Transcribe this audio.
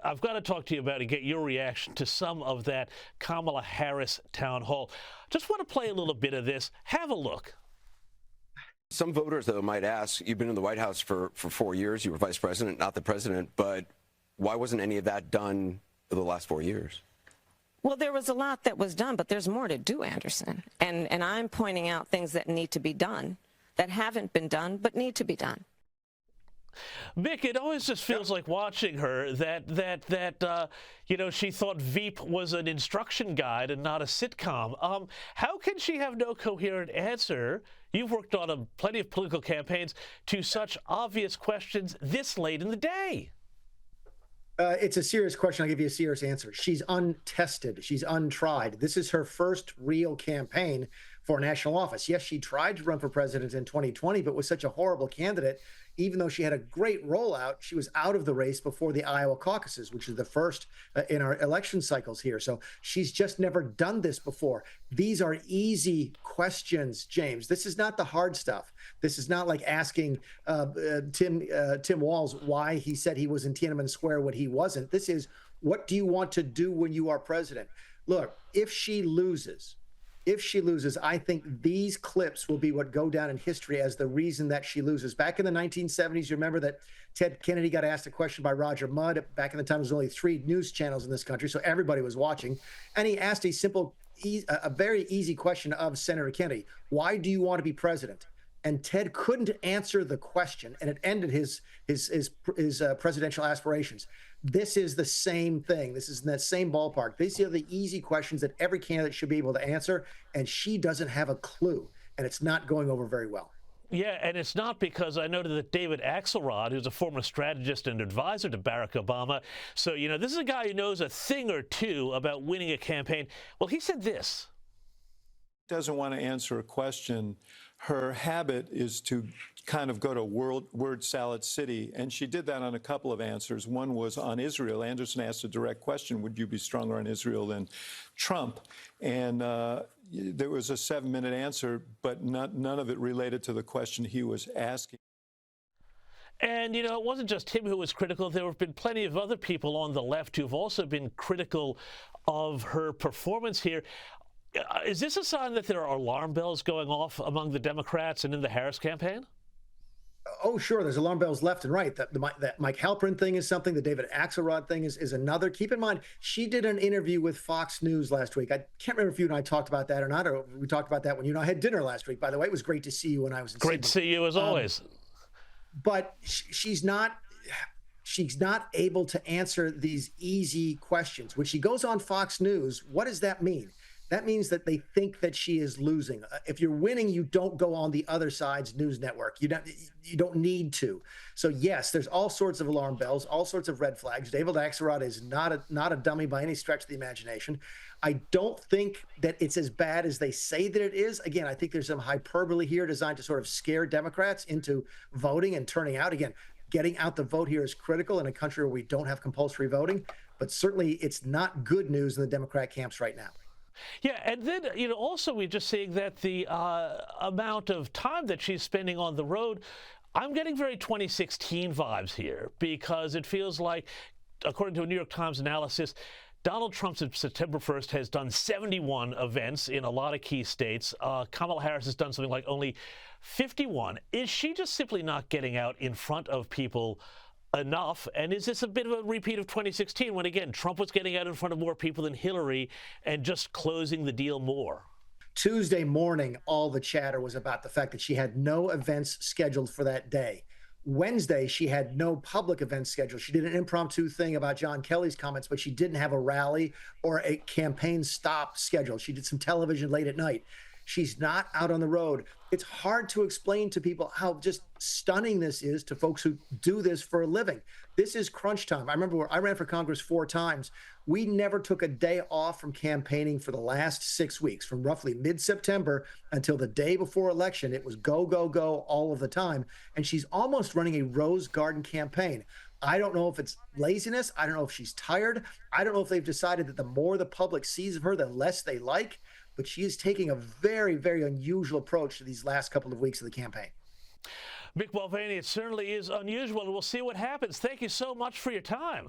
I've got to talk to you about and get your reaction to some of that Kamala Harris town hall. Just want to play a little bit of this. Have a look. Some voters, though, might ask, you've been in the White House for 4 years. You were vice president, not the president. But why wasn't any of that done for the last 4 years? Well, there was a lot that was done, but there's more to do, Anderson. And I'm pointing out things that need to be done, that haven't been done, but need to be done. Mick, it always just feels like watching her that you know, she thought Veep was an instruction guide and not a sitcom. How can she have no coherent answer? You've worked on plenty of political campaigns to such obvious questions this late in the day. It's a serious question. I'll give you a serious answer. She's untested. She's untried. This is her first real campaign for national office. Yes, she tried to run for president in 2020, but was such a horrible candidate. Even though she had a great rollout, she was out of the race before the Iowa caucuses, which is the first in our election cycles here. So she's just never done this before. These are easy questions, James. This is not the hard stuff. This is not like asking Tim Walz why he said he was in Tiananmen Square when he wasn't. This is, what do you want to do when you are president? Look, if she loses, I think these clips will be what go down in history as the reason that she loses. Back in the 1970s, you remember that Ted Kennedy got asked a question by Roger Mudd. Back in the time, there was only 3 news channels in this country, so everybody was watching. And he asked a very easy question of Senator Kennedy: why do you want to be president? And Ted couldn't answer the question, and it ended his presidential aspirations. This is the same thing. This is in that same ballpark. These are the easy questions that every candidate should be able to answer, and she doesn't have a clue, and it's not going over very well. Yeah, and it's not because I noted that David Axelrod, who's a former strategist and advisor to Barack Obama, so, you know, this is a guy who knows a thing or two about winning a campaign. Well, he said this. Doesn't want to answer a question. Her habit is to kind of go to word salad city, and she did that on a couple of answers. One was on Israel. Anderson asked a direct question: would you be stronger on Israel than Trump? And there was a 7-minute answer, but none of it related to the question he was asking. And, you know, it wasn't just him who was critical. There have been plenty of other people on the left who've also been critical of her performance here. Is this a sign that there are alarm bells going off among the Democrats and in the Harris campaign? Oh, sure. There's alarm bells left and right. That Mike Halperin thing is something. The David Axelrod thing is another. Keep in mind, she did an interview with Fox News last week. I can't remember if you and I talked about that or not, or we talked about that when you and I had dinner last week. By the way, it was great to see you when I was in Sydney. Great to see you as always. But she's not able to answer these easy questions. When she goes on Fox News, what does that mean? That means that they think that she is losing. If you're winning, you don't go on the other side's news network. You don't need to. So yes, there's all sorts of alarm bells, all sorts of red flags. David Axelrod is not a dummy by any stretch of the imagination. I don't think that it's as bad as they say that it is. Again, I think there's some hyperbole here designed to sort of scare Democrats into voting and turning out. Again, getting out the vote here is critical in a country where we don't have compulsory voting. But certainly it's not good news in the Democrat camps right now. Yeah, and then, you know, also we're just seeing that the amount of time that she's spending on the road, I'm getting very 2016 vibes here, because it feels like, according to a New York Times analysis, Donald Trump since September 1st has done 71 events in a lot of key states. Kamala Harris has done something like only 51. Is she just simply not getting out in front of people enough? And is this a bit of a repeat of 2016 when, again, Trump was getting out in front of more people than Hillary and just closing the deal more? Tuesday morning, all the chatter was about the fact that she had no events scheduled for that day. Wednesday, she had no public events scheduled. She did an impromptu thing about John Kelly's comments, but she didn't have a rally or a campaign stop scheduled. She did some television late at night. She's not out on the road. It's hard to explain to people how just stunning this is to folks who do this for a living. This is crunch time. I remember where I ran for Congress 4 times. We never took a day off from campaigning for the last 6 weeks, from roughly mid-September until the day before election. It was go, go, go all of the time. And she's almost running a Rose Garden campaign. I don't know if it's laziness. I don't know if she's tired. I don't know if they've decided that the more the public sees of her, the less they like. But she is taking a very, very unusual approach to these last couple of weeks of the campaign. Mick Mulvaney, it certainly is unusual, and we'll see what happens. Thank you so much for your time.